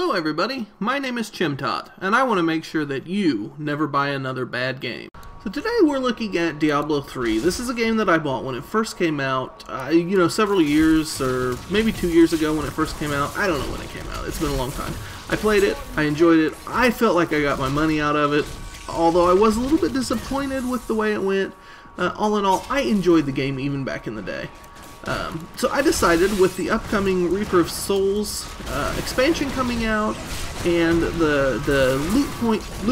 Hello everybody, my name is Chimtot, and I want to make sure that you never buy another bad game. So today we're looking at Diablo 3. This is a game that I bought when it first came out, several years, or maybe 2 years ago when it first came out. I don't know when it came out, it's been a long time. I played it, I enjoyed it, I felt like I got my money out of it, although I was a little bit disappointed with the way it went. All in all, I enjoyed the game even back in the day. So I decided with the upcoming Reaper of Souls expansion coming out and the Loot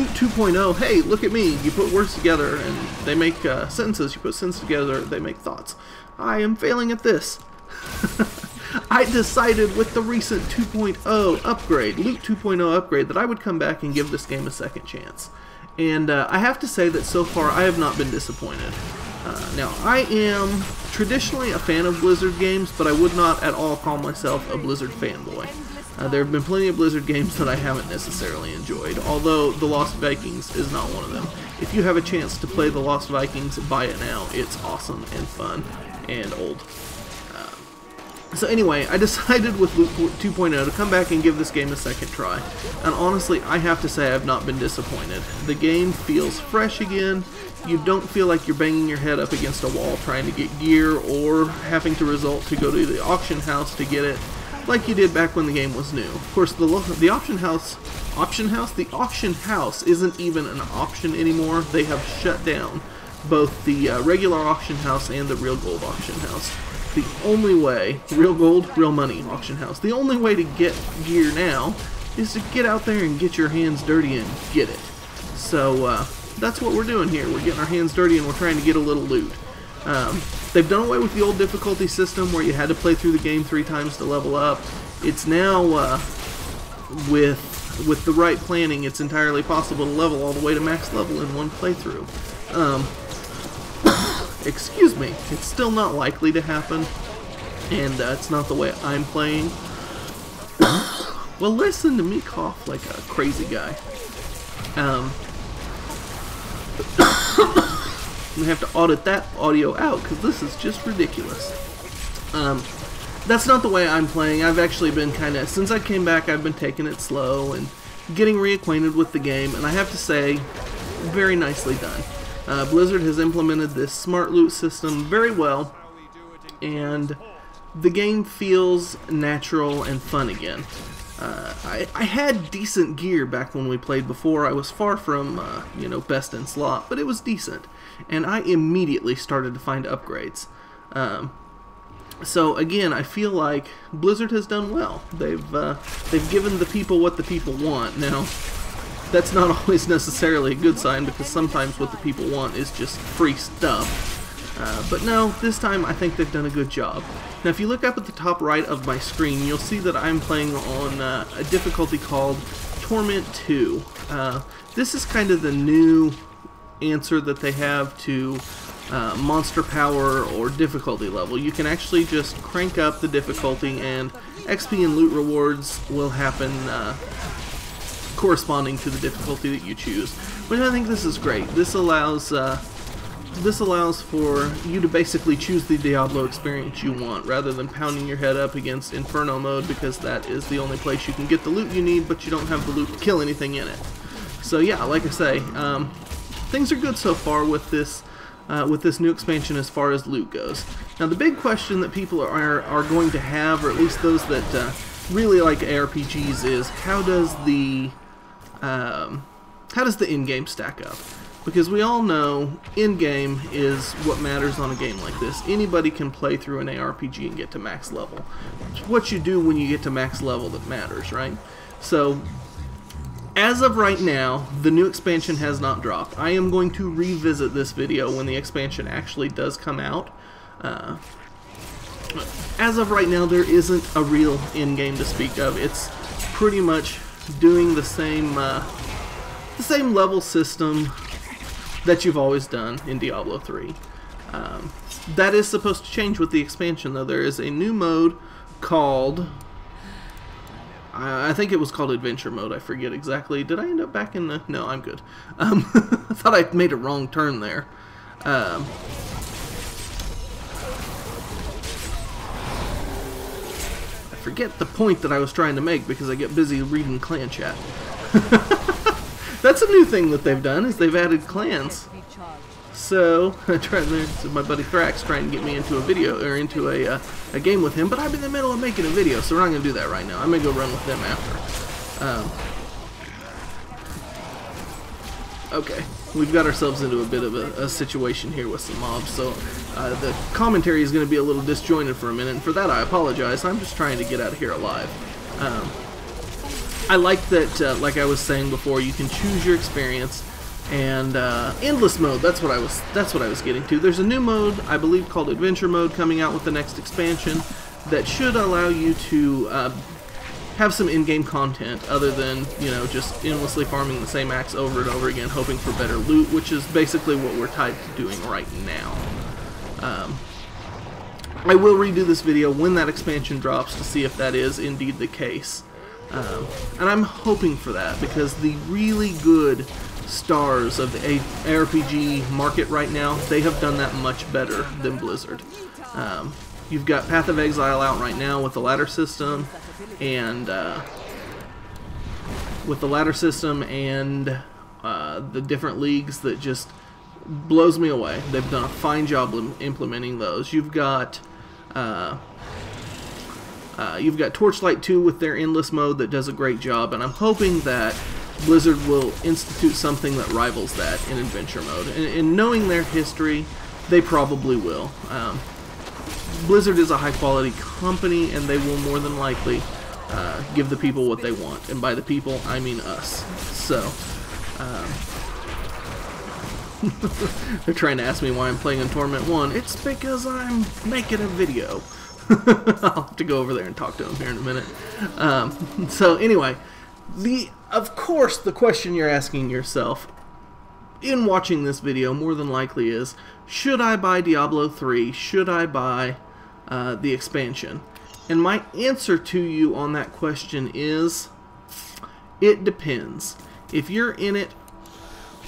2.0, hey, look at me, you put words together and they make sentences, you put sentences together, they make thoughts. I am failing at this. I decided with the recent 2.0 upgrade, Loot 2.0 upgrade, that I would come back and give this game a second chance. And I have to say that so far I have not been disappointed. Now, I am traditionally a fan of Blizzard games, but I would not at all call myself a Blizzard fanboy. There have been plenty of Blizzard games that I haven't necessarily enjoyed, although The Lost Vikings is not one of them. If you have a chance to play The Lost Vikings, buy it now. It's awesome and fun and old. So anyway, I decided with Loot 2.0 to come back and give this game a second try. And honestly, I have to say I have not been disappointed. The game feels fresh again. You don't feel like you're banging your head up against a wall trying to get gear or having to resort to go to the auction house to get it like you did back when the game was new. Of course, the auction house isn't even an option anymore. They have shut down both the regular auction house and the real gold auction house. The only way, real gold, real money auction house, the only way to get gear now is to get out there and get your hands dirty and get it. So that's what we're doing here. We're getting our hands dirty and we're trying to get a little loot. They've done away with the old difficulty system where you had to play through the game 3 times to level up. It's now, with the right planning, it's entirely possible to level all the way to max level in one playthrough. Excuse me, it's still not likely to happen, and it's not the way I'm playing. Well, listen to me cough like a crazy guy. I'm gonna have to audit that audio out because this is just ridiculous. That's not the way I'm playing. I've actually been since I came back, I've been taking it slow and getting reacquainted with the game, and I have to say, very nicely done. Blizzard has implemented this smart loot system very well, and the game feels natural and fun again. I had decent gear back when we played before. I was far from, best in slot, but it was decent, and I immediately started to find upgrades. So again, I feel like Blizzard has done well. They've given the people what the people want. Now, that's not always necessarily a good sign because sometimes what the people want is just free stuff. But no, this time I think they've done a good job. Now if you look up at the top right of my screen, you'll see that I'm playing on a difficulty called Torment 2. This is kind of the new answer that they have to monster power or difficulty level. You can actually just crank up the difficulty and XP and loot rewards will happen corresponding to the difficulty that you choose, which I think this is great. This allows for you to basically choose the Diablo experience you want rather than pounding your head up against Inferno mode because that is the only place you can get the loot you need, but you don't have the loot to kill anything in it. So yeah, like I say, things are good so far with this new expansion as far as loot goes. Now the big question that people are going to have, or at least those that really like ARPGs, is how does the in-game stack up? Because we all know in-game is what matters on a game like this. Anybody can play through an ARPG and get to max level. It's what you do when you get to max level that matters, right? So, as of right now, the new expansion has not dropped. I am going to revisit this video when the expansion actually does come out. As of right now, there isn't a real in-game to speak of. It's pretty much doing the same level system that you've always done in Diablo 3. That is supposed to change with the expansion, though. There is a new mode called, I think it was called Adventure Mode, I forget exactly. Did I end up back in the, no, I'm good. I thought I made a wrong turn there. forget the point that I was trying to make because I get busy reading clan chat. That's a new thing that they've done, is they've added clans. So, my buddy Thrax trying to get me into a video, or into a game with him, but I'm in the middle of making a video, so we're not going to do that right now. I'm going to go run with them after. Okay, we've got ourselves into a bit of a situation here with some mobs, so the commentary is going to be a little disjointed for a minute, and for that I apologize. I'm just trying to get out of here alive. I like that, like I was saying before, you can choose your experience, and endless mode. That's what I was getting to. There's a new mode, I believe, called Adventure Mode coming out with the next expansion that should allow you to have some in-game content other than, you know, just endlessly farming the same axe over and over again, hoping for better loot, which is basically what we're tied to doing right now. I will redo this video when that expansion drops to see if that is indeed the case. And I'm hoping for that, because the really good stars of the ARPG market right now, they have done that much better than Blizzard. You've got Path of Exile out right now with the ladder system, and the different leagues that just blows me away. They've done a fine job implementing those. You've got Torchlight 2 with their endless mode that does a great job, and I'm hoping that Blizzard will institute something that rivals that in adventure mode. And knowing their history, they probably will. Blizzard is a high-quality company, and they will more than likely give the people what they want. And by the people, I mean us. So, they're trying to ask me why I'm playing in Torment 1. It's because I'm making a video. I'll have to go over there and talk to him here in a minute. So anyway, of course, the question you're asking yourself in watching this video more than likely is, should I buy Diablo 3? Should I buy the expansion? And my answer to you on that question is, it depends. If you're in it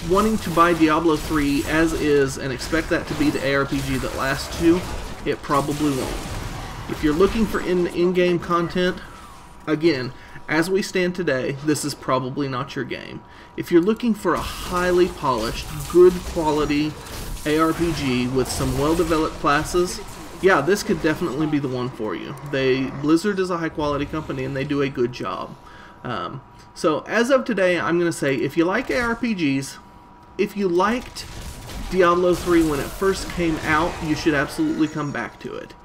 wanting to buy Diablo 3 as is and expect that to be the ARPG that lasts you, it probably won't. If you're looking for in-game content, again, as we stand today, this is probably not your game. If you're looking for a highly polished, good quality ARPG with some well-developed classes, yeah, this could definitely be the one for you. Blizzard is a high-quality company, and they do a good job. So as of today, I'm going to say, if you like ARPGs, if you liked Diablo 3 when it first came out, you should absolutely come back to it.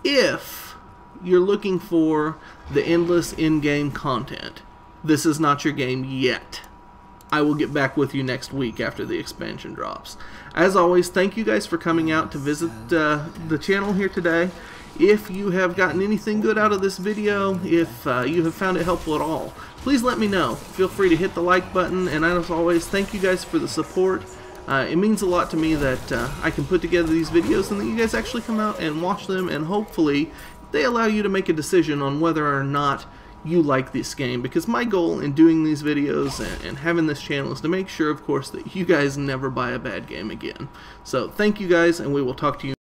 If you're looking for the endless in-game content, this is not your game yet. I will get back with you next week after the expansion drops. As always, thank you guys for coming out to visit the channel here today. If you have gotten anything good out of this video, if you have found it helpful at all, please let me know. Feel free to hit the like button, and as always, thank you guys for the support. It means a lot to me that I can put together these videos and that you guys actually come out and watch them, and hopefully they allow you to make a decision on whether or not you like this game, because my goal in doing these videos and having this channel is to make sure, of course, that you guys never buy a bad game again. So thank you guys, and we will talk to you